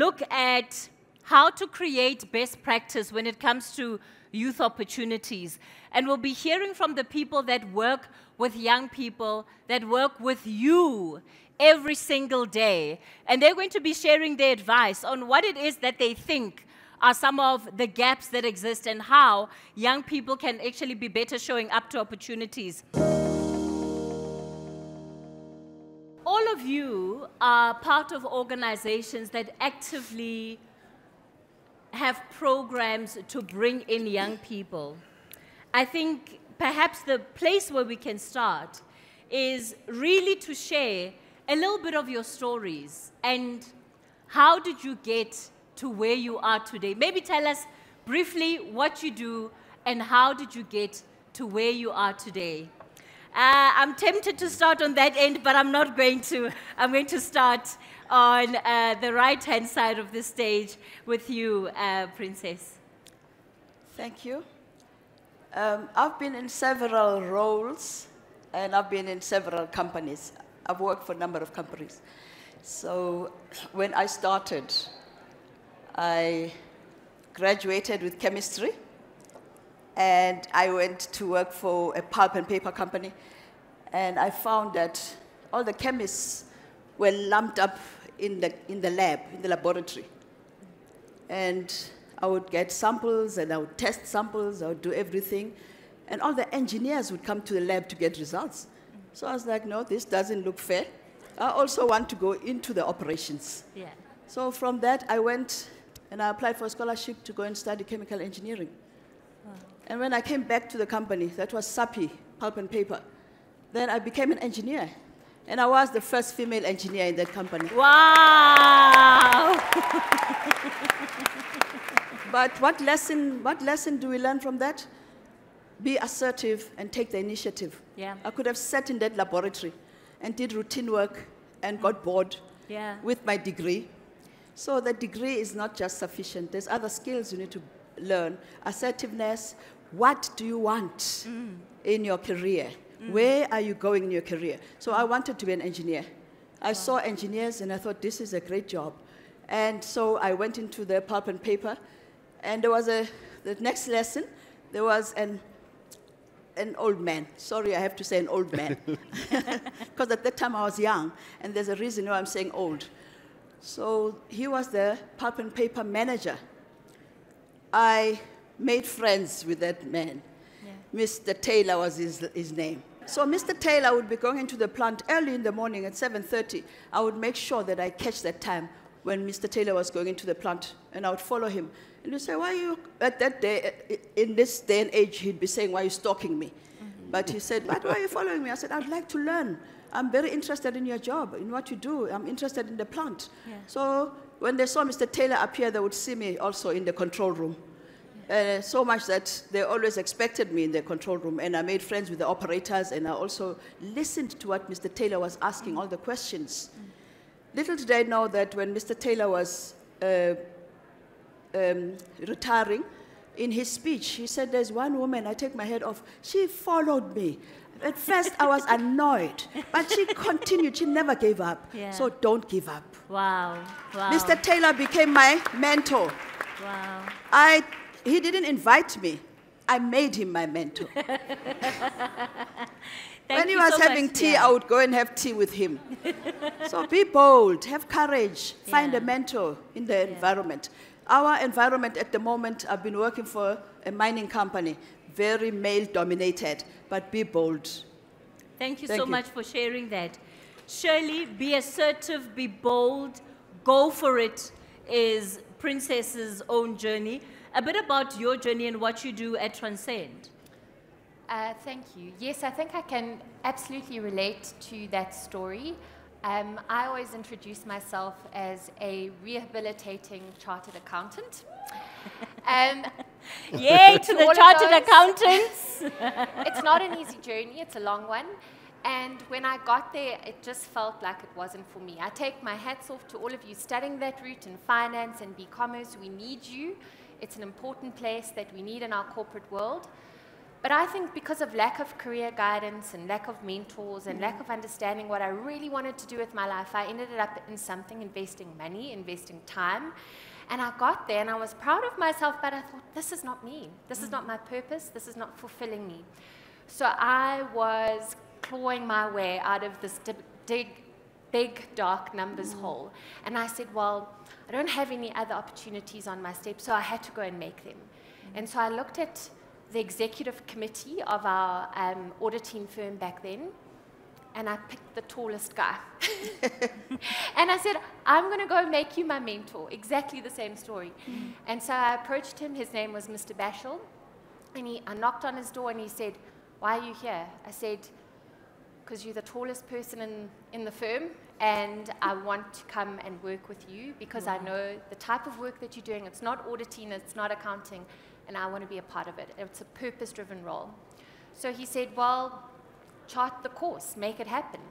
look at how to create best practice when it comes to youth opportunities. And we'll be hearing from the people that work with young people, that work with you every single day. And they're going to be sharing their advice on what it is that they think are some of the gaps that exist and how young people can actually be better showing up to opportunities. All of you are part of organizations that actively have programs to bring in young people. I think perhaps the place where we can start is really to share a little bit of your stories and how did you get to where you are today. Maybe tell us briefly what you do and how did you get to where you are today. I'm tempted to start on that end, but I'm not going to. I'm going to start on the right-hand side of the stage with you, Princess. Thank you. I've been in several roles, and I've been in several companies. I've worked for a number of companies. So when I started, I graduated with chemistry, and I went to work for a pulp and paper company, and I found that all the chemists were lumped up in the lab, in the laboratory. And I would get samples, and I would test samples, I would do everything, and all the engineers would come to the lab to get results. So I was like, no, this doesn't look fair. I also want to go into the operations. Yeah. So from that, I went and I applied for a scholarship to go and study chemical engineering. Wow. And when I came back to the company, that was SAPI, Pulp and Paper, then I became an engineer. And I was the first female engineer in that company. Wow! But what lesson do we learn from that? Be assertive and take the initiative. Yeah. I could have sat in that laboratory and did routine work and got bored with my degree. So the degree is not just sufficient. There's other skills you need to learn. Assertiveness, what do you want in your career? Where are you going in your career? So I wanted to be an engineer. I saw engineers and I thought this is a great job. And so I went into the pulp and paper, and there was the next lesson, there was an old man. Sorry, I have to say an old man. Because at that time I was young, and there's a reason why I'm saying old. So he was the pulp and paper manager. I made friends with that man. Yeah. Mr. Taylor was his name. So Mr. Taylor would be going into the plant early in the morning at 7:30. I would make sure that I catch that time when Mr. Taylor was going into the plant, and I would follow him. And he'd say, why are you, at that day, in this day and age, he'd be saying, why are you stalking me? But he said, why are you following me? I said, I'd like to learn. I'm very interested in your job, in what you do. I'm interested in the plant. Yeah. So when they saw Mr. Taylor appear, they would see me also in the control room. So much that they always expected me in the control room. And I made friends with the operators, and I also listened to what Mr. Taylor was asking, all the questions. Little did I know that when Mr. Taylor was retiring, in his speech, he said, there's one woman, I take my head off, she followed me. At first, I was annoyed, but she continued. She never gave up. Yeah. So don't give up. Wow. Wow. Mr. Taylor became my mentor. Wow. He didn't invite me. I made him my mentor. When he was having tea, I would go and have tea with him. So be bold, have courage, find a mentor in the environment. Our environment at the moment, I've been working for a mining company, very male-dominated, but be bold. Thank you so much for sharing that. Shirley, be assertive, be bold, go for it is Princess's own journey. A bit about your journey and what you do at Transcend. Thank you. Yes, I think I can absolutely relate to that story. I always introduce myself as a rehabilitating chartered accountant. Yay to the chartered accountants! It's not an easy journey, it's a long one. And when I got there, it just felt like it wasn't for me. I take my hats off to all of you studying that route in finance and e-commerce. We need you. It's an important place that we need in our corporate world. But I think because of lack of career guidance and lack of mentors and lack of understanding what I really wanted to do with my life, I ended up in something, investing money, investing time. And I got there and I was proud of myself, but I thought, this is not me. This is not my purpose. This is not fulfilling me. So I was clawing my way out of this big, dark numbers hole. And I said, well, I don't have any other opportunities on my step, so I had to go and make them. And so I looked at the executive committee of our auditing firm back then, and I picked the tallest guy. And I said, I'm going to go make you my mentor. Exactly the same story. And so I approached him. His name was Mr. Bashel. And I knocked on his door, and he said, why are you here? I said, because you're the tallest person in the firm, and I want to come and work with you because I know the type of work that you're doing. It's not auditing, it's not accounting, and I want to be a part of it. It's a purpose-driven role. So he said, well, chart the course, make it happen.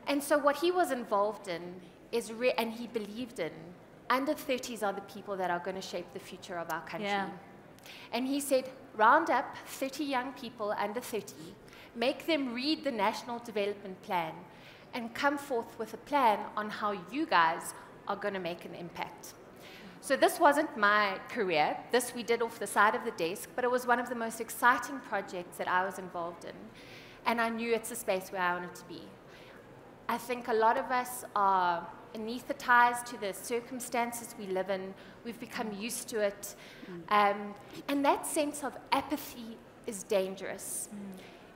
And so what he was involved in is, and he believed in, under 30s are the people that are going to shape the future of our country. Yeah. And he said, round up 30 young people under 30, make them read the National Development Plan, and come forth with a plan on how you guys are going to make an impact. So this wasn't my career. This we did off the side of the desk, but it was one of the most exciting projects that I was involved in. And I knew it's a space where I wanted to be. I think a lot of us are anesthetized to the circumstances we live in. We've become used to it. And that sense of apathy is dangerous.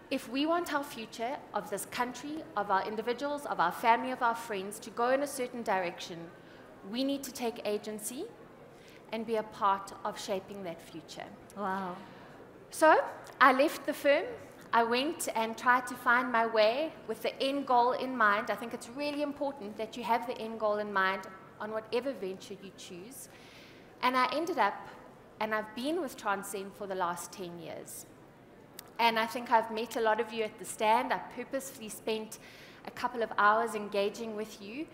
If we want our future of this country, of our individuals, of our family, of our friends to go in a certain direction, we need to take agency and be a part of shaping that future. Wow. So I left the firm. I went and tried to find my way with the end goal in mind. I think it's really important that you have the end goal in mind on whatever venture you choose. And I ended up, and I've been with Transcend for the last 10 years. And I think I've met a lot of you at the stand. I purposefully spent a couple of hours engaging with you.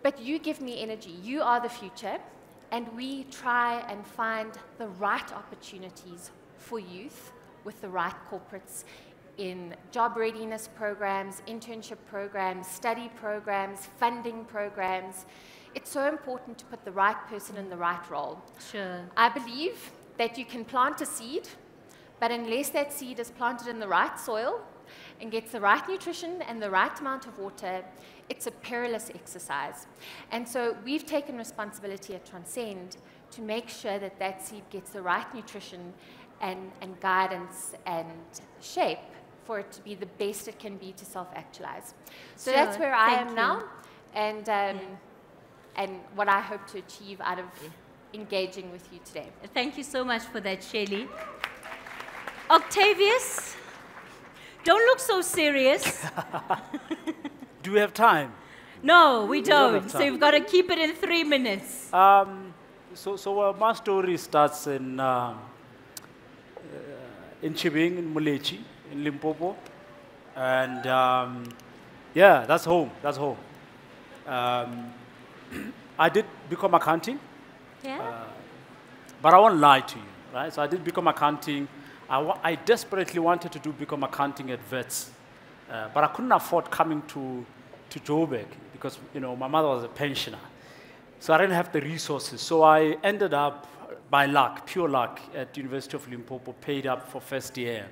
But you give me energy. You are the future. And we try and find the right opportunities for youth with the right corporates in job readiness programs, internship programs, study programs, funding programs. It's so important to put the right person in the right role. Sure. I believe that you can plant a seed, but unless that seed is planted in the right soil and gets the right nutrition and the right amount of water, it's a perilous exercise. And so we've taken responsibility at Transcend to make sure that that seed gets the right nutrition and guidance and shape for it to be the best it can be to self-actualize. So that's where I am now, and what I hope to achieve out of engaging with you today. Thank you so much for that, Shelley. Octavius, don't look so serious. Do we have time? No, we don't. So you've got to keep it in 3 minutes. So my story starts in Chibeng, in Molechi, in Limpopo. And yeah, that's home. That's home. I did become accounting. Yeah. But I won't lie to you, right? So I did become accounting. I desperately wanted to become accounting at Wits. But I couldn't afford coming to Joburg because, you know, my mother was a pensioner. So I didn't have the resources. So I ended up, by luck, pure luck, at University of Limpopo, paid up for first year.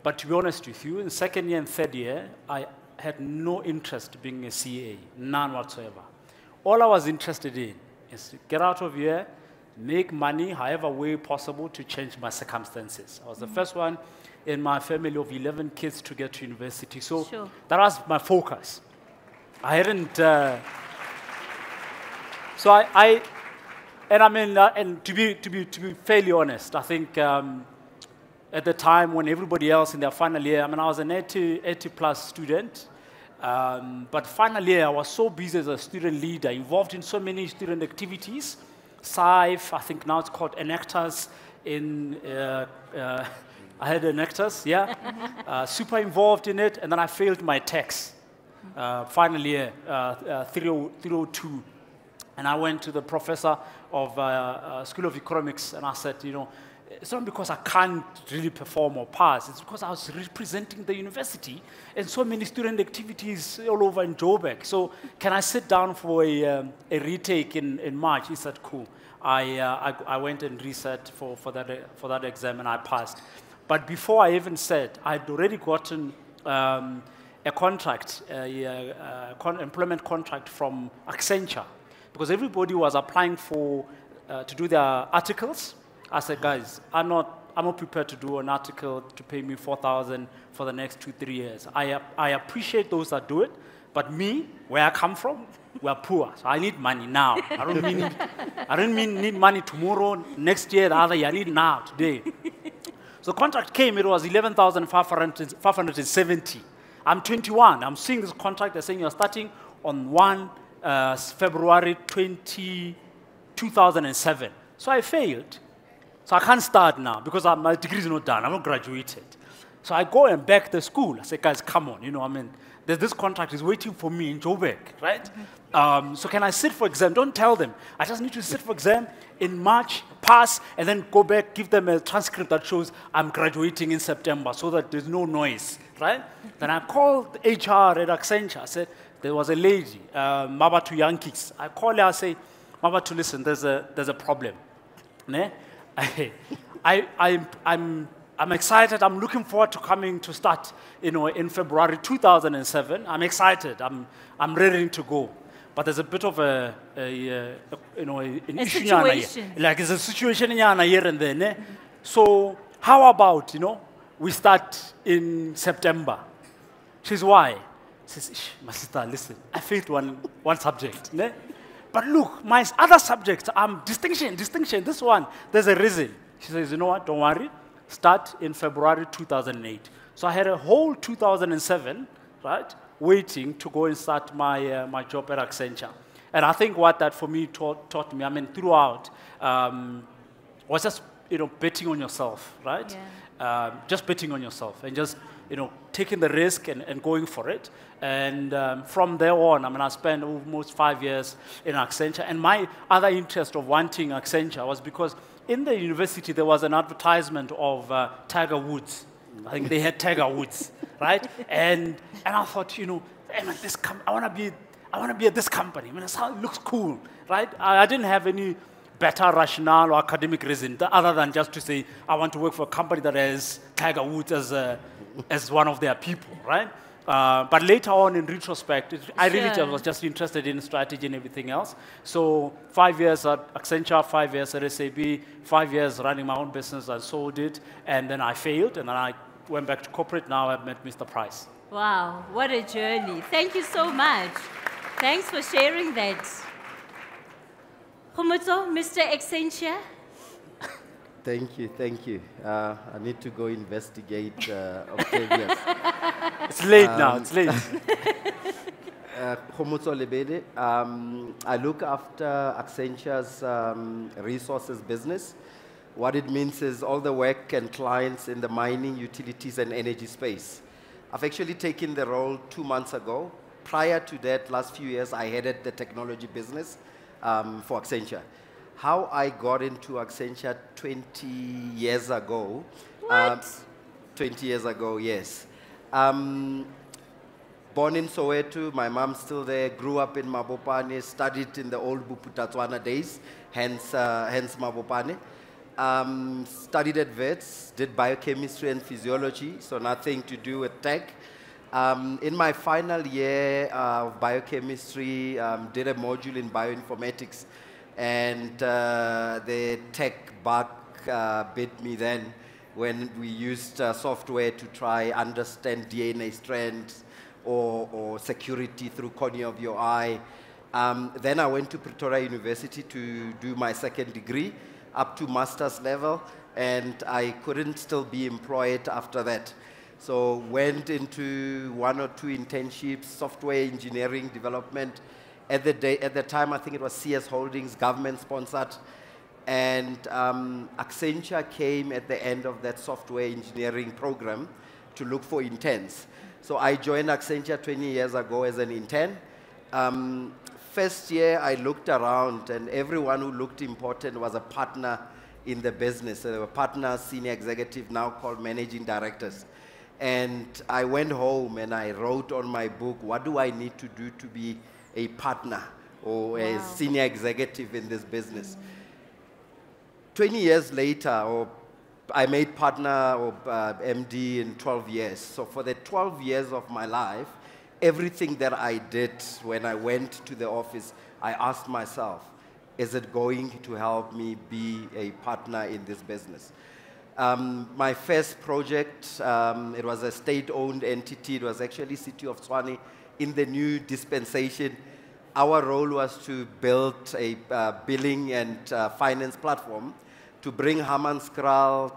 But to be honest with you, in second year and third year, I had no interest being a CA, none whatsoever. All I was interested in is to get out of here, make money however way possible to change my circumstances. I was the first one in my family of 11 kids to get to university. So that was my focus. I hadn't... and to be fairly honest, I think at the time when everybody else in their final year, I was an 80+ student, but final year I was so busy as a student leader, involved in so many student activities. SIFE, I think now it's called Enactus. I had Enactus, yeah, super involved in it, and then I failed my tax final year, 302. And I went to the professor of School of Economics, and I said, you know, it's not because I can't really perform or pass, it's because I was representing the university and so many student activities all over in Joburg. So can I sit down for a retake in March? He said, cool. I went and reset for that exam and I passed. But before I even said, I'd already gotten a contract, employment contract from Accenture, because everybody was applying for to do their articles. I said, guys, I'm not prepared to do an article to pay me 4,000 for the next 2-3 years. I appreciate those that do it, but me, where I come from, we're poor, so I need money now. I don't mean need money tomorrow, next year, the other year. I need now, today. So the contract came, it was 11,570. I'm 21. I'm seeing this contract. They're saying you're starting on 1 February 2007. So I failed. So I can't start now because my degree is not done. I'm not graduated. So I go and beg the school. I say, guys, come on. This contract is waiting for me in Joburg, right? So can I sit for exam? Don't tell them. I just need to sit for exam in March, pass, and then go back, give them a transcript that shows I'm graduating in September so that there's no noise, right? Then I called HR at Accenture. I said, there was a lady, Mabatu Yankees. I call her, I say, Mabatu, listen, there's a problem. Ne? I'm excited. I'm looking forward to coming to start, in February 2007. I'm excited. I'm ready to go. But there's a bit of an issue situation. Like it's a situation here and there. So how about, we start in September? She says, why? She says, my sister, listen, I failed one subject. Ne? But look, my other subjects, distinction, this one, there's a reason. She says, you know what, don't worry. Start in February 2008. So I had a whole 2007, right, waiting to go and start my job at Accenture. And I think what that for me taught me, throughout, was just, betting on yourself, right? Yeah. Just betting on yourself and just, taking the risk and going for it. And from there on, I spent almost 5 years in Accenture. And my other interest of wanting Accenture was because in the university, there was an advertisement of Tiger Woods. I think they had Tiger Woods, right? And I thought, I want to be at this company. It looks cool, right? I didn't have any better rationale or academic reason other than just to say I want to work for a company that has Tiger Woods as one of their people, right? But later on, in retrospect, I really was just interested in strategy and everything else. So 5 years at Accenture, 5 years at SAP, 5 years running my own business, I sold it, and then I failed, and then I went back to corporate. Now I've met Mr. Price. Wow, what a journey. Thank you so much. Thanks for sharing that. Khomotso, Mr. Accenture. Thank you. I need to go investigate Octavius. It's late now, it's late. Khomotso Lebede. I look after Accenture's resources business. What it means is all the work and clients in the mining, utilities, and energy space. I've actually taken the role 2 months ago. Prior to that, last few years, I headed the technology business for Accenture. How I got into Accenture 20 years ago. What? 20 years ago, yes. Born in Soweto, my mom's still there, grew up in Mabopane, studied in the old Buputatswana days, hence Mabopane. Studied at Wits, did biochemistry and physiology, so nothing to do with tech. In my final year of biochemistry, did a module in bioinformatics, and the tech bug bit me then when we used software to try understand DNA strands or security through cornea of your eye. Then I went to Pretoria University to do my second degree up to master's level, and I couldn't still be employed after that. So went into 1 or 2 internships, software engineering development. At the time, I think it was CS Holdings, government-sponsored. And Accenture came at the end of that software engineering program to look for interns. So I joined Accenture 20 years ago as an intern. First year, I looked around, and everyone who looked important was a partner in the business. So they were partners, senior executive, now called managing directors. And I went home and I wrote on my book, what do I need to do to be a partner or a senior executive in this business? 20 years later, I made partner or MD in 12 years. So for the 12 years of my life, everything that I did when I went to the office, I asked myself, is it going to help me be a partner in this business? My first project, it was a state-owned entity. It was actually City of Tshwane in the new dispensation. Our role was to build a billing and finance platform to bring Hammanskraal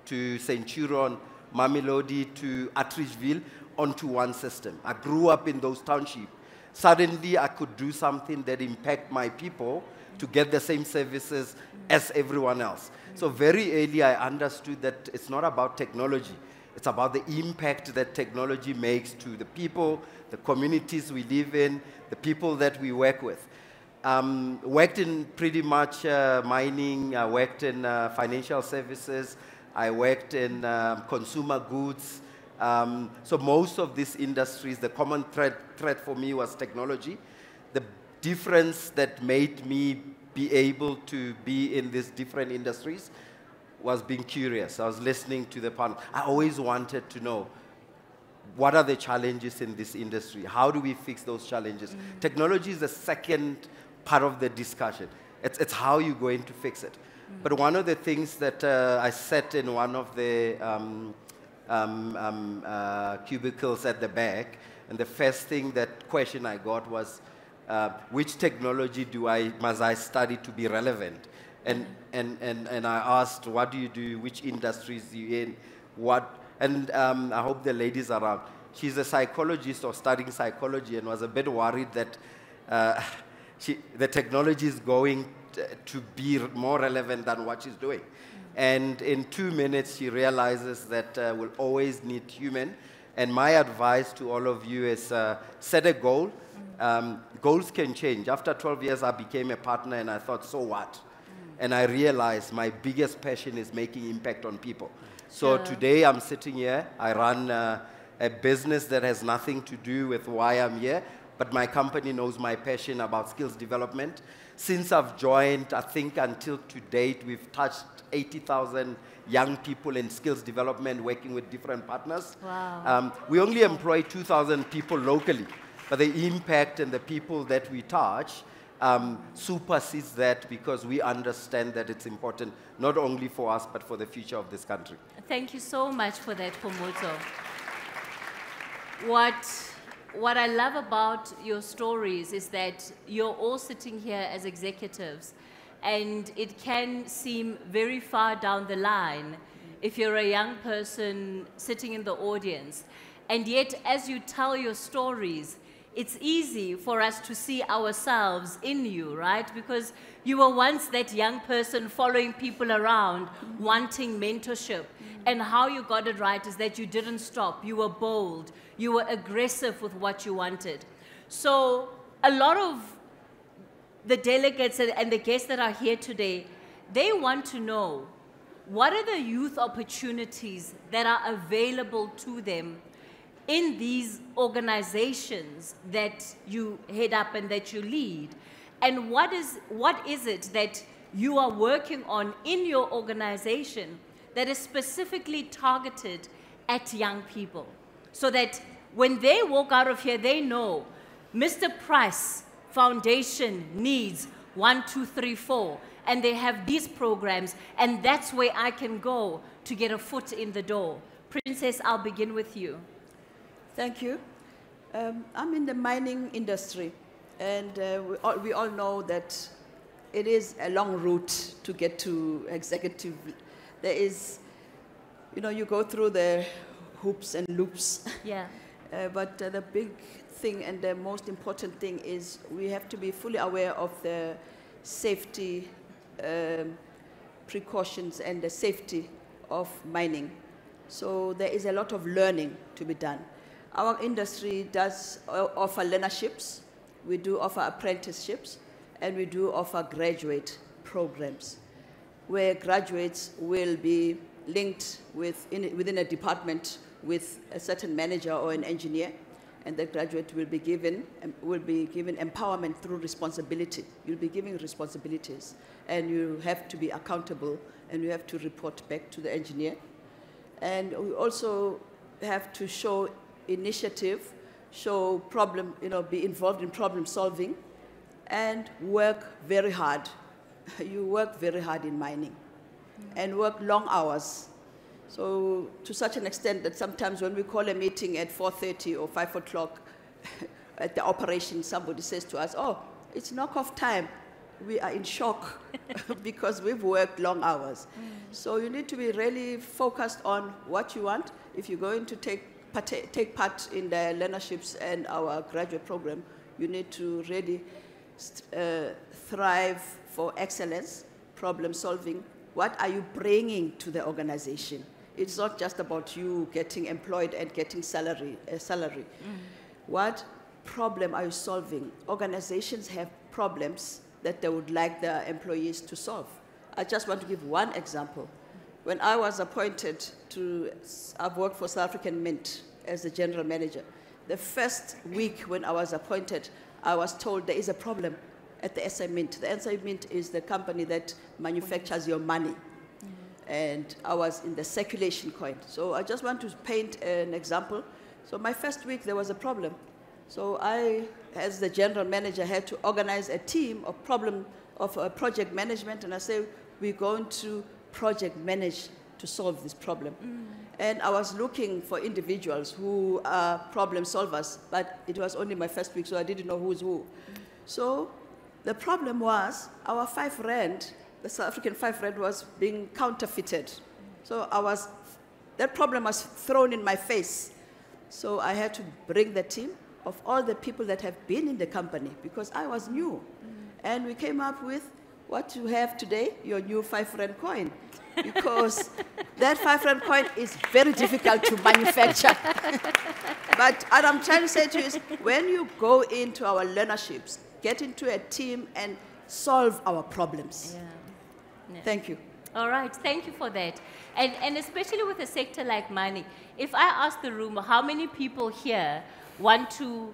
to Centurion, Mamelodi to Atteridgeville onto one system. I grew up in those townships. Suddenly, I could do something that impact my people to get the same services as everyone else. So very early, I understood that it's not about technology. It's about the impact that technology makes to the people, the communities we live in, the people that we work with. Worked in pretty much mining. I worked in financial services. I worked in consumer goods. So most of these industries, the common thread for me was technology. The difference that made me be able to be in these different industries was being curious. I was listening to the panel. I always wanted to know, what are the challenges in this industry? How do we fix those challenges? Technology is the second part of the discussion. It's how you're going to fix it. But one of the things that I sat in one of the cubicles at the back, and the first question I got was, which technology must I study to be relevant? And I asked, what do you do? Which industries are you in? And I hope the ladies are around. She's a psychologist or studying psychology and was a bit worried that the technology is going to be more relevant than what she's doing. And in 2 minutes, she realizes that we'll always need human. And my advice to all of you is set a goal. Goals can change. After 12 years, I became a partner, and I thought, so what? And I realized my biggest passion is making impact on people. So today, I'm sitting here. I run a business that has nothing to do with why I'm here, but my company knows my passion about skills development. Since I've joined, I think until to date, we've touched 80,000 young people in skills development working with different partners. Wow. We only employ 2,000 people locally, but the impact and the people that we touch supersedes that because we understand that it's important not only for us, but for the future of this country. Thank you so much for that, Phumuzo. What I love about your stories is that you're all sitting here as executives, and it can seem very far down the line if you're a young person sitting in the audience. And yet, as you tell your stories, it's easy for us to see ourselves in you, right? Because you were once that young person following people around, wanting mentorship. And how you got it right is that you didn't stop. You were bold. You were aggressive with what you wanted. So a lot of the delegates and the guests that are here today, they want to know, what are the youth opportunities that are available to them in these organizations that you head up and that you lead? And what is it that you are working on in your organization that is specifically targeted at young people, so that when they walk out of here, they know Mr. Price Foundation needs 1, 2, 3, 4, and they have these programs, and that's where I can go to get a foot in the door. Princess, I'll begin with you. Thank you. I'm in the mining industry, and we all know that it is a long route to get to executive. There is, you go through the hoops and loops. Yeah. But the big thing and the most important thing is we have to be fully aware of the safety precautions and the safety of mining. So there is a lot of learning to be done. Our industry does offer learnerships, we do offer apprenticeships, and we do offer graduate programs. where graduates will be linked within a department with a certain manager or an engineer, and the graduate will be given empowerment through responsibility. You'll be given responsibilities, and you have to be accountable, and you have to report back to the engineer. And we also have to show initiative, show problem, be involved in problem solving, and work very hard. You work very hard in mining, and work long hours. So to such an extent that sometimes when we call a meeting at 4:30 or 5 o'clock at the operation, somebody says to us, "Oh, it's knock-off time." We are in shock because we've worked long hours. So you need to be really focused on what you want. If you're going to take part in the learnerships and our graduate program, you need to really thrive for excellence, problem solving. What are you bringing to the organization? It's not just about you getting employed and getting salary. What problem are you solving? Organizations have problems that they would like their employees to solve. I just want to give one example. When I was appointed I've worked for South African Mint as the general manager. The first week when I was appointed, I was told there is a problem at the SA Mint. The SA Mint is the company that manufactures your money. And I was in the circulation coin. So I just want to paint an example. So my first week, there was a problem. So I, as the general manager, had to organize a team of project management, and I said, we're going to project manage to solve this problem. And I was looking for individuals who are problem solvers, but it was only my first week, so I didn't know who's who. So the problem was our 5 rand, the South African 5 rand, was being counterfeited. So that problem was thrown in my face. So I had to bring the team of all the people that have been in the company, because I was new. And we came up with what you have today, your new 5 rand coin. Because that 5 rand coin is very difficult to manufacture. But what I'm trying to say to you is, when you go into our learnerships, get into a team and solve our problems. Yeah. Thank you. All right, thank you for that. And especially with a sector like mining, if I ask the room, how many people here want to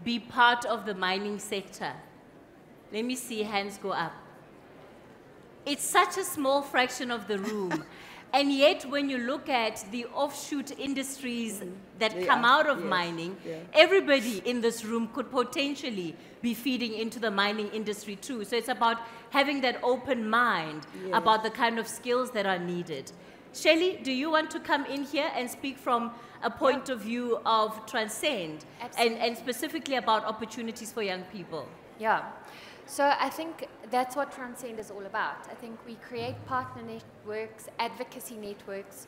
be part of the mining sector? Let me see hands go up. It's such a small fraction of the room. And yet, when you look at the offshoot industries that come out of mining, everybody in this room could potentially be feeding into the mining industry too. So it's about having that open mind about the kind of skills that are needed. Shelley, do you want to come in here and speak from a point of view of Transcend and specifically about opportunities for young people? Yeah. So I think that's what Transcend is all about. I think we create partner networks, advocacy networks,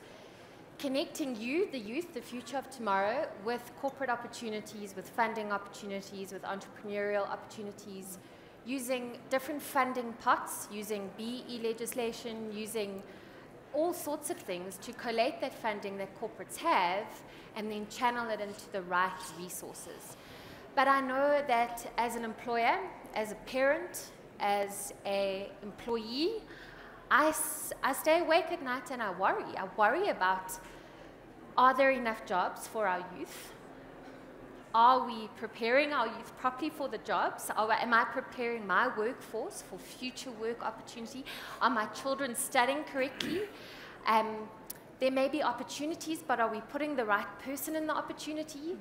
connecting you, the youth, the future of tomorrow, with corporate opportunities, with funding opportunities, with entrepreneurial opportunities, using different funding pots, using BE legislation, using all sorts of things to collate that funding that corporates have and then channel it into the right resources. But I know that as an employer, as a parent, as an employee, I stay awake at night and I worry. I worry about, are there enough jobs for our youth? Are we preparing our youth properly for the jobs? Am I preparing my workforce for future work opportunity? Are my children studying correctly? There may be opportunities, but are we putting the right person in the opportunity?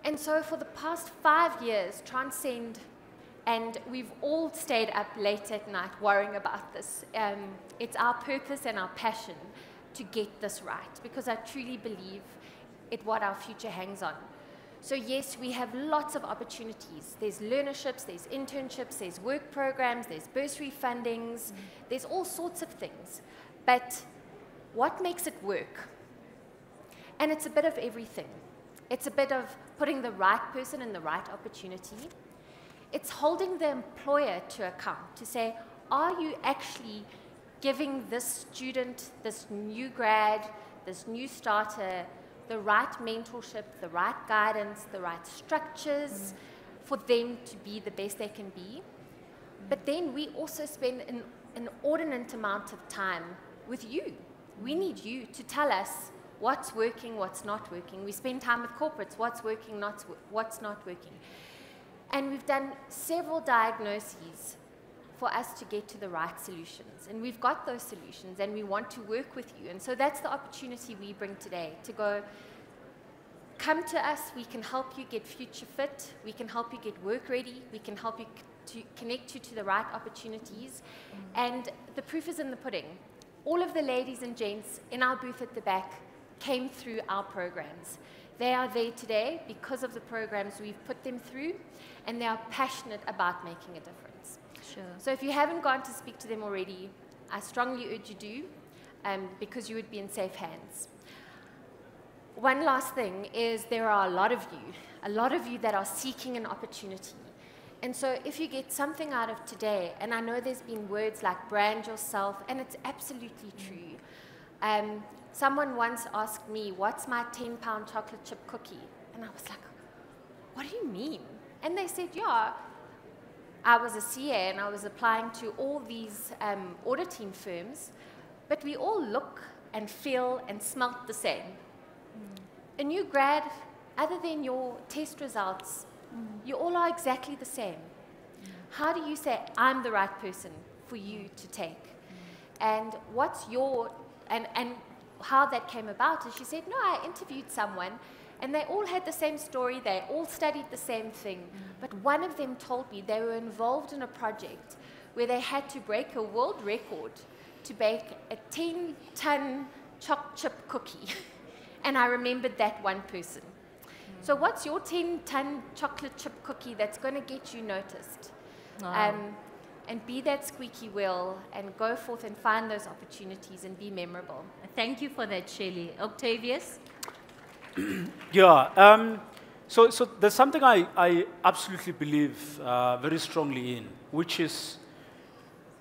And so for the past 5 years, Transcend, and we've all stayed up late at night worrying about this. It's our purpose and our passion to get this right, because I truly believe it's what our future hangs on. So yes, we have lots of opportunities. There's learnerships, there's internships, there's work programs, there's bursary fundings, there's all sorts of things. But what makes it work? And it's a bit of everything. It's a bit of putting the right person in the right opportunity. It's holding the employer to account to say, are you actually giving this student, this new grad, this new starter, the right mentorship, the right guidance, the right structures for them to be the best they can be? But then we also spend an an inordinate amount of time with you. We need you to tell us what's working, what's not working. We spend time with corporates, what's working, what's not working. And we've done several diagnoses for us to get to the right solutions. And we've got those solutions, and we want to work with you. And so that's the opportunity we bring today, to go, come to us, we can help you get future fit, we can help you get work ready, we can help you to connect you to the right opportunities. And the proof is in the pudding. All of the ladies and gents in our booth at the back came through our programs. They are there today because of the programs we've put them through, and they are passionate about making a difference. Sure. So if you haven't gone to speak to them already, I strongly urge you do, because you would be in safe hands. One last thing is there are a lot of you that are seeking an opportunity. And so if you get something out of today, and I know there's been words like brand yourself, and it's absolutely true. Someone once asked me, what's my 10-pound chocolate chip cookie? And I was like, what do you mean? And they said, yeah, I was a CA and I was applying to all these auditing firms, but we all look and feel and smelt the same. A new grad, other than your test results, you all are exactly the same. How do you say, I'm the right person for you to take? And what's your, and how that came about is she said, no, I interviewed someone and they all had the same story, they all studied the same thing, but one of them told me they were involved in a project where they had to break a world record to bake a 10-ton choc chip cookie. And I remembered that one person. So what's your 10-ton chocolate chip cookie that's going to get you noticed? Wow. And be that squeaky wheel and go forth and find those opportunities and be memorable. Thank you for that, Shelley. Octavius? Yeah. So there's something I absolutely believe very strongly in, which is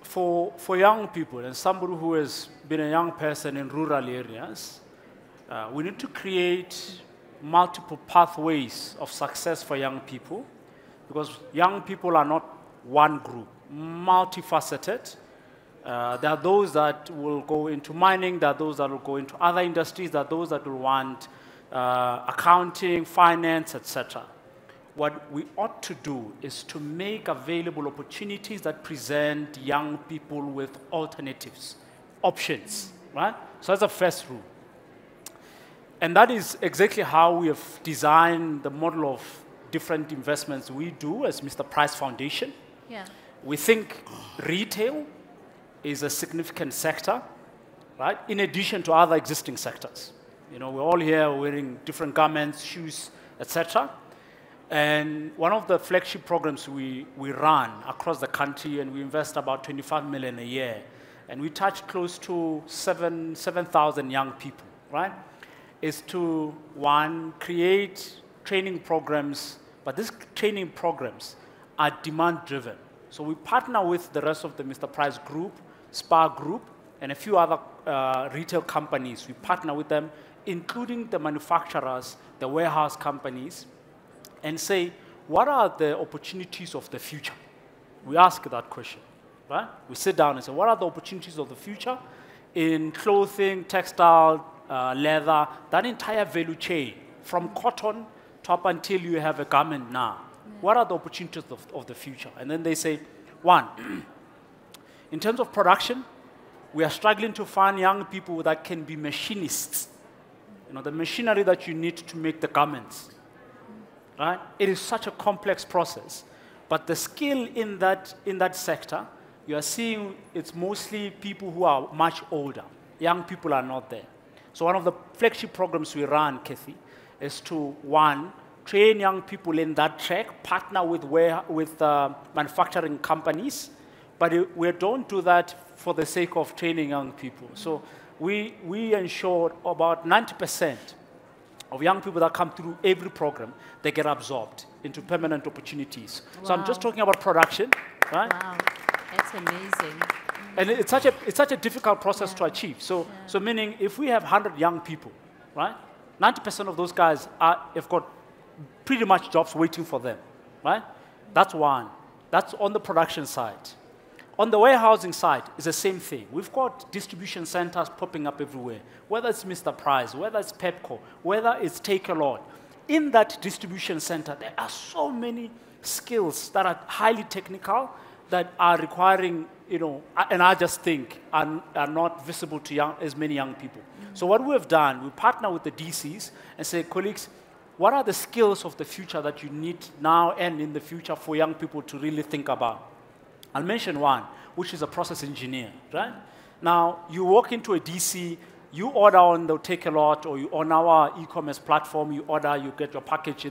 for young people and somebody who has been a young person in rural areas, we need to create multiple pathways of success for young people, because young people are not one group, multifaceted. There are those that will go into mining, there are those that will go into other industries, there are those that will want accounting, finance, etc. What we ought to do is to make available opportunities that present young people with alternatives, options, right? So that's the first rule. And that is exactly how we have designed the model of different investments we do as Mr. Price Foundation. Yeah. We think retail is a significant sector, right, in addition to other existing sectors. You know, we're all here wearing different garments, shoes, etc. And one of the flagship programs we run across the country, and we invest about 25 million a year, and we touch close to 7,000 young people, right, is to, one, create training programs, but these training programs are demand-driven. So we partner with the rest of the Mr. Price Group, SPAR Group, and a few other retail companies. We partner with them, including the manufacturers, the warehouse companies, and say, what are the opportunities of the future? We ask that question, right? We sit down and say, what are the opportunities of the future in clothing, textile, leather, that entire value chain, from cotton to up until you have a garment now. Yeah. What are the opportunities of the future? And then they say, one, in terms of production, we are struggling to find young people that can be machinists. You know, the machinery that you need to make the garments, right? It is such a complex process. But the skill in that sector, you are seeing it's mostly people who are much older. Young people are not there. So one of the flagship programs we run, Kathy, is to, one, train young people in that track, partner with manufacturing companies, but we don't do that for the sake of training young people. So we ensure about 90% of young people that come through every program, they get absorbed into permanent opportunities. Wow. So I'm just talking about production, right? Wow, that's amazing. And it's such a difficult process to achieve. So meaning if we have 100 young people, right, 90% of those guys have got pretty much jobs waiting for them, right? That's one. That's on the production side. On the warehousing side, it's the same thing. We've got distribution centers popping up everywhere, whether it's Mr. Price, whether it's Pepco, whether it's Takealot. In that distribution center, there are so many skills that are highly technical that are requiring, and I just think are not visible to as many young people. So what we have done, we partner with the DCs and say, colleagues, what are the skills of the future that you need now and in the future for young people to really think about? I'll mention one, which is a process engineer, right? Now, you walk into a DC, you order on the Takealot or you on our e-commerce platform, you order, you get your package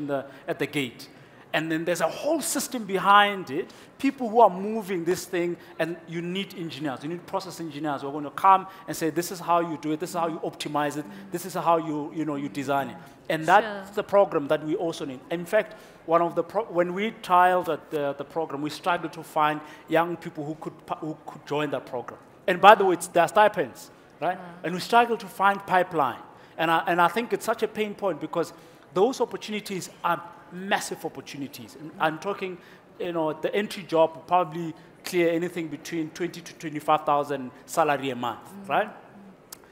at the gate. And then there's a whole system behind it, people who are moving this thing, and you need engineers, you need process engineers who are going to come and say, this is how you do it, this is how you optimize it, this is how you design it. And that's the program that we also need. In fact, when we trialed the program, we struggled to find young people who could join that program. And by the way, there are stipends, right? And we struggled to find pipeline. And I think it's such a pain point because those opportunities are massive opportunities. And I'm talking, the entry job will probably clear anything between 20 to 25,000 salary a month, right?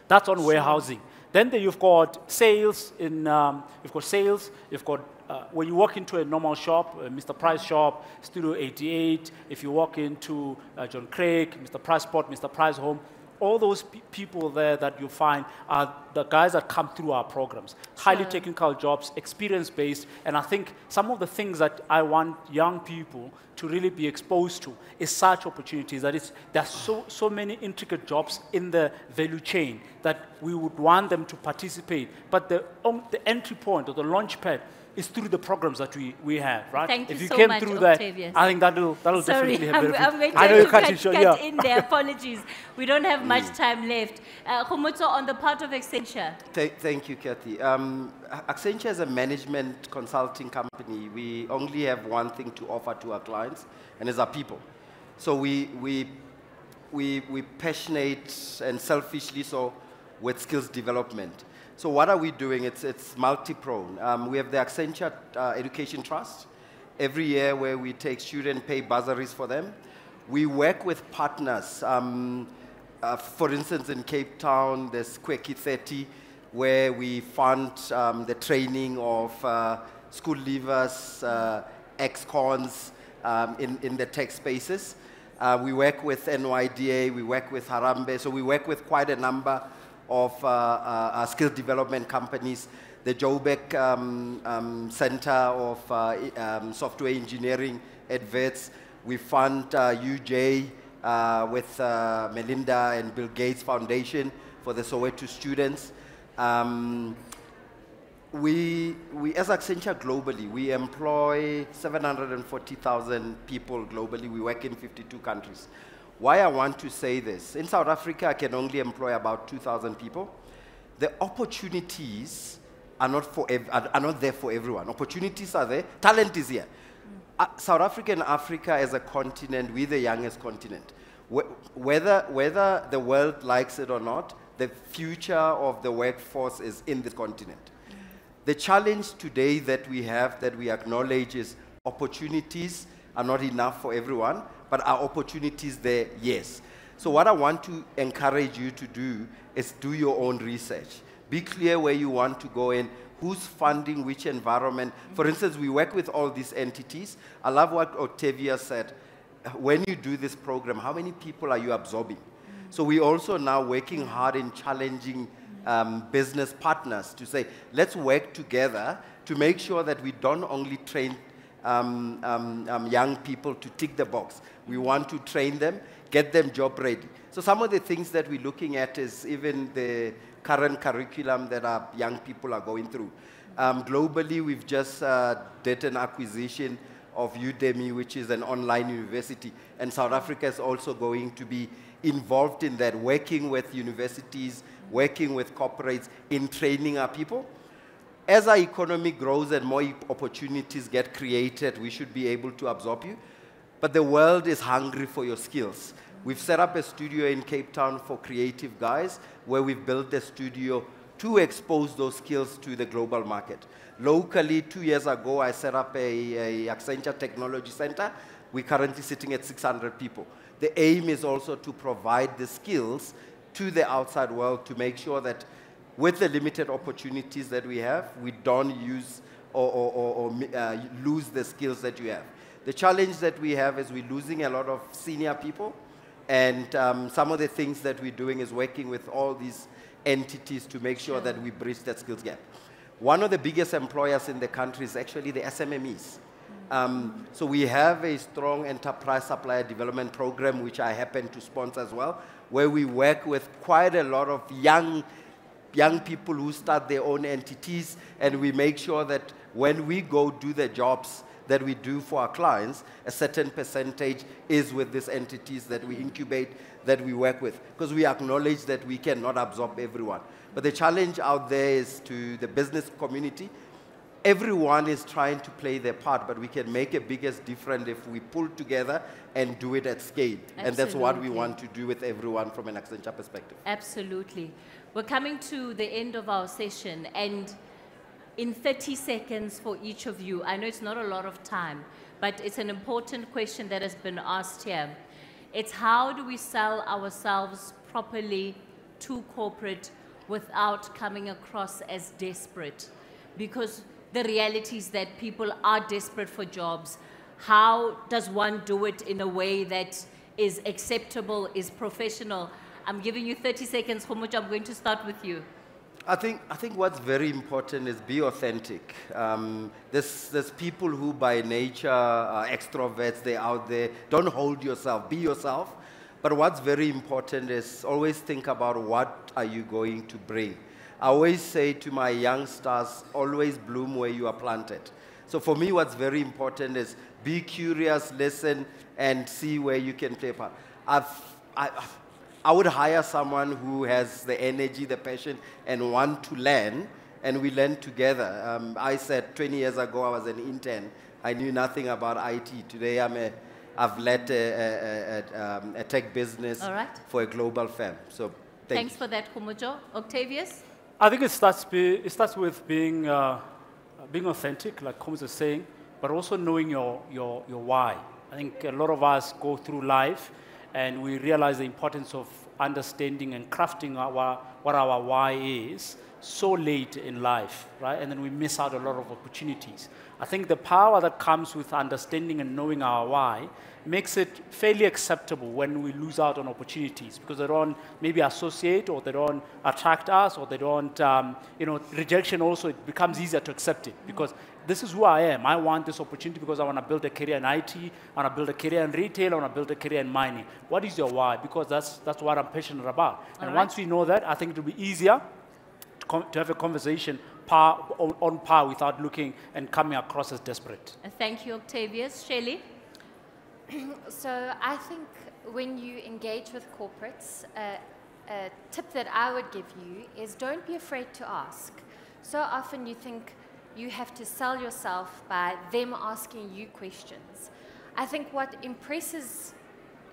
That's on warehousing. Then you've got sales. You've got when you walk into a normal shop, Mr. Price shop, Studio 88. If you walk into John Craig, Mr. Price Sport, Mr. Price Home. All those people there that you find are the guys that come through our programs. Highly technical jobs, experience-based, and I think some of the things that I want young people to really be exposed to is such opportunities. There's so many intricate jobs in the value chain that we would want them to participate. But the entry point or the launch pad is through the programs that we have, right? Thank you if you so came much, through Octavius. that, I think that'll definitely have benefit. I'm going to I know you cut in there. Apologies. We don't have much time left. Khomotso, on the part of Accenture. Thank you, Kathy. Accenture is a management consulting company. We only have one thing to offer to our clients, and it's our people. So we passionate and selfishly so with skills development. So what are we doing? It's multi-pronged. We have the Accenture Education Trust every year where we take students, pay bursaries for them. We work with partners. For instance, in Cape Town, there's Kweki 30, where we fund the training of school leavers, ex-cons in the tech spaces. We work with NYDA, we work with Harambee, so we work with quite a number of skill development companies. The Joburg Center of Software Engineering at Wits. We fund UJ with Melinda and Bill Gates Foundation for the Soweto students. We as Accenture globally, we employ 740,000 people globally. We work in 52 countries. Why I want to say this, in South Africa, I can only employ about 2,000 people. The opportunities are not there for everyone. Opportunities are there. Talent is here. South Africa and Africa as a continent, we're the youngest continent. Whether the world likes it or not, the future of the workforce is in this continent. The challenge today that we have, that we acknowledge, is opportunities are not enough for everyone, but are opportunities there? Yes. So what I want to encourage you to do is do your own research. Be clear where you want to go in, who's funding which environment. For instance, we work with all these entities. I love what Octavia said. When you do this program, how many people are you absorbing? So we're also now working hard in challenging business partners to say, let's work together to make sure that we don't only train young people to tick the box. We want to train them, get them job ready. So some of the things that we're looking at is even the current curriculum that our young people are going through. Globally, we've just did an acquisition of Udemy, which is an online university, and South Africa is also going to be involved in that, working with universities, working with corporates in training our people. As our economy grows and more opportunities get created, we should be able to absorb you. But the world is hungry for your skills. We've set up a studio in Cape Town for creative guys, where we've built a studio to expose those skills to the global market. Locally, 2 years ago, I set up a Accenture Technology Center. We're currently sitting at 600 people. the aim is also to provide the skills to the outside world to make sure that with the limited opportunities that we have, we don't use or lose the skills that you have. The challenge that we have is we're losing a lot of senior people, and some of the things that we're doing is working with all these entities to make sure that we bridge that skills gap. One of the biggest employers in the country is actually the SMMEs. So we have a strong enterprise supplier development program, which I happen to sponsor as well, where we work with quite a lot of young people who start their own entities, and we make sure that when we go do the jobs that we do for our clients, a certain percentage is with these entities that we incubate, that we work with, because we acknowledge that we cannot absorb everyone. But the challenge out there is to the business community. Everyone is trying to play their part, but we can make a biggest difference if we pull together and do it at scale. Absolutely. And that's what we want to do with everyone from an Accenture perspective. Absolutely. We're coming to the end of our session, and in 30 seconds for each of you, I know it's not a lot of time, but it's an important question that has been asked here. It's how do we sell ourselves properly to corporate without coming across as desperate? Because the reality is that people are desperate for jobs. How does one do it in a way that is acceptable, is professional? I'm giving you 30 seconds. Khomotso, I'm going to start with you. I think what's very important is be authentic. There's people who by nature are extroverts, they're out there. Don't hold yourself, be yourself. But what's very important is always think about what are you going to bring. I always say to my youngsters, always bloom where you are planted. So for me, what's very important is be curious, listen, and see where you can play a part. I would hire someone who has the energy, the passion, and want to learn, and we learn together. I said 20 years ago I was an intern. I knew nothing about IT. Today I've led a tech business for a global firm. So thanks for that, Khomotso. Octavius? I think it starts with being authentic, like Khomotso is saying, but also knowing your why. I think a lot of us go through life and we realize the importance of understanding and crafting what our why is so late in life, right? And then we miss out a lot of opportunities. I think the power that comes with understanding and knowing our why makes it fairly acceptable when we lose out on opportunities, because they don't maybe associate, or they don't attract us, or they don't, rejection also, it becomes easier to accept it, because this is who I am. I want this opportunity because I want to build a career in IT, I want to build a career in retail, I want to build a career in mining. What is your why? Because that's what I'm passionate about. And once we know that, I think it will be easier to have a conversation on par without looking and coming across as desperate. Thank you, Octavius. Shelley? So I think when you engage with corporates, a tip that I would give you is don't be afraid to ask. So often you think you have to sell yourself by them asking you questions. I think what impresses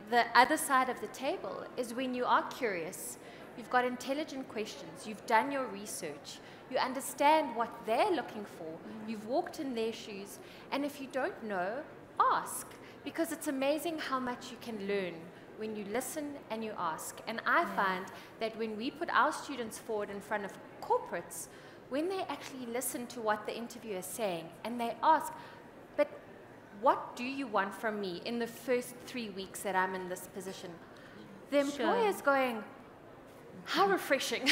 the other side of the table is when you are curious, you've got intelligent questions, you've done your research, you understand what they're looking for, you've walked in their shoes, and if you don't know, ask. Because it's amazing how much you can learn when you listen and you ask. And I find that when we put our students forward in front of corporates, when they actually listen to what the interviewer is saying and they ask, but what do you want from me in the first 3 weeks that I'm in this position? The employer is going, how refreshing.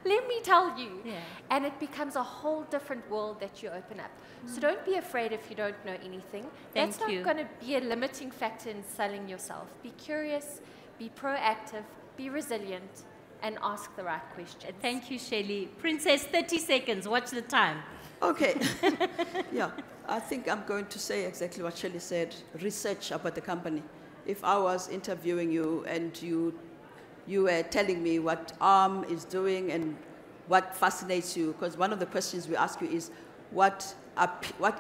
Let me tell you. Yeah. And it becomes a whole different world that you open up. So don't be afraid if you don't know anything. That's not going to be a limiting factor in selling yourself. Be curious, be proactive, be resilient, and ask the right questions. Thank you, Shelley. Princess, 30 seconds. Watch the time. Okay. Yeah, I think I'm going to say exactly what Shelley said. Research about the company. If I was interviewing you and you were telling me what ARM is doing and what fascinates you, because one of the questions we ask you is, what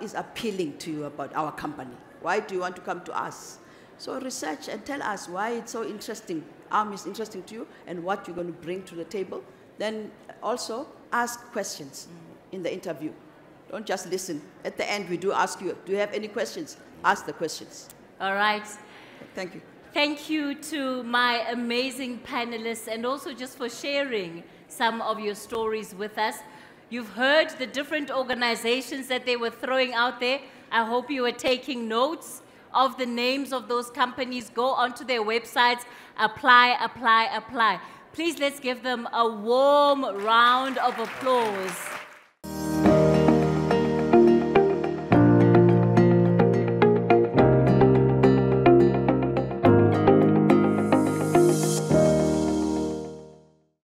is appealing to you about our company? Why do you want to come to us? So research and tell us why it's so interesting. ARM is interesting to you and what you're going to bring to the table. Then also ask questions in the interview. Don't just listen. At the end, we do ask you, do you have any questions? Ask the questions. All right. Thank you. Thank you to my amazing panelists and also just for sharing some of your stories with us. You've heard the different organizations that they were throwing out there. I hope you were taking notes of the names of those companies. Go onto their websites, apply, apply, apply. Please let's give them a warm round of applause.